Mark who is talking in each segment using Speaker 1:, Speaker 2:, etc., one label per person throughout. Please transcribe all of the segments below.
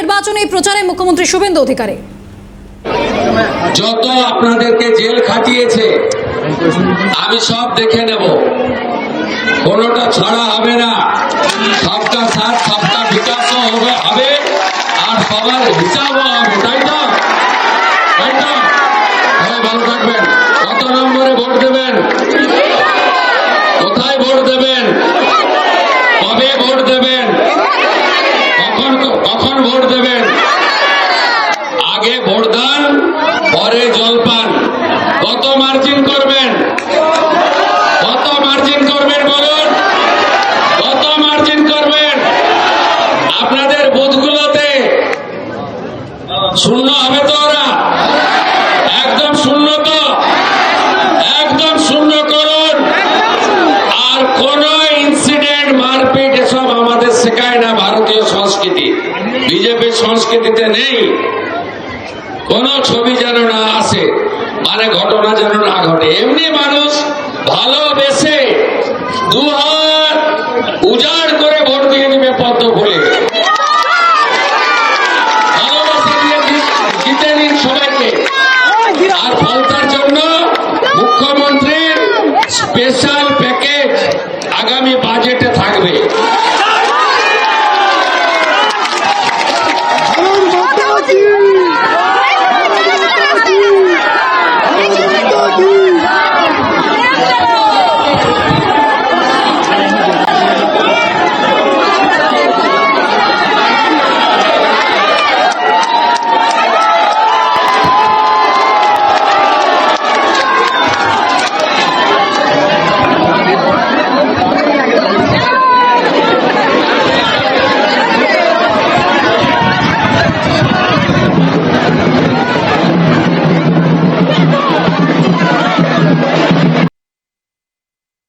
Speaker 1: নির্বাচনী প্রচারে মুখ্যমন্ত্রী শুভেন্দু অধিকারী।
Speaker 2: যত আপনাদেরকে জেল খাটিয়েছে আমি সব দেখে নেব, কোনোটা ছাড়া হবে না। সবকা সাথ সবকা বিকাশ হবে আর সবার হিসাবও হবে, তাই তো? সবাই ভালো থাকবেন। কত নম্বরে ভোট দেবেন, কোথায় ভোট দেবেন, কবে ভোট দেবেন, কখন ভোট দেবেন? আগে ভোট দান, পরে জলপান। কত মার্জিন করবেন, কত মার্জিন করবেন বলুন, কত মার্জিন করবেন? আপনাদের বুথগুলোতে শূন্য হবে তো? ওরা একদম শূন্য, তো একদম শূন্য করুন। আর কোন ইনসিডেন্ট মারপিট এসব আমাদের শেখায় না ভারতীয় সংস্কৃতি, বিজেপির সংস্কৃতিতে নেই। কোন ছবি যেন না আসে, মানে ঘটনা যেন না ঘটে। এমনি মানুষ ভালোবেসে দুহাত উজাড় করে ভোট দিয়ে দিবে পদ্ম ফুলে। ভালোবাসা দিয়ে জিতে দিন সবাইকে। আর ফলতার জন্য মুখ্যমন্ত্রীর স্পেশাল প্যাকেজ আগামী বাজেটে থাকবে।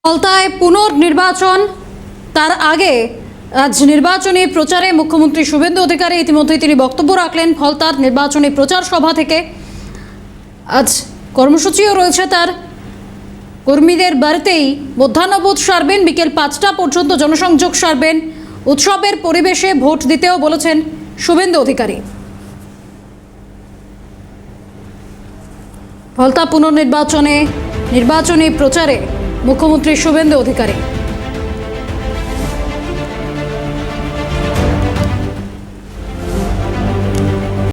Speaker 1: ফলতায় পুনর্নির্বাচন, তার আগে আজ নির্বাচনী প্রচারে মুখ্যমন্ত্রী শুভেন্দু অধিকারী ইতিমধ্যেই তিনি বক্তব্য রাখলেন ফলতার নির্বাচনী প্রচার সভা থেকে। আজ কর্মসূচিও রয়েছে তার। কর্মীদের বাড়িতেই মধ্যাহ্নভোজ সারবেন, বিকেল 5টা পর্যন্ত জনসংযোগ সারবেন। উৎসবের পরিবেশে ভোট দিতেও বলেছেন শুভেন্দু অধিকারী। ফলতা পুনর্নির্বাচনে নির্বাচনী প্রচারে মুখ্যমন্ত্রী শুভেন্দু অধিকারী।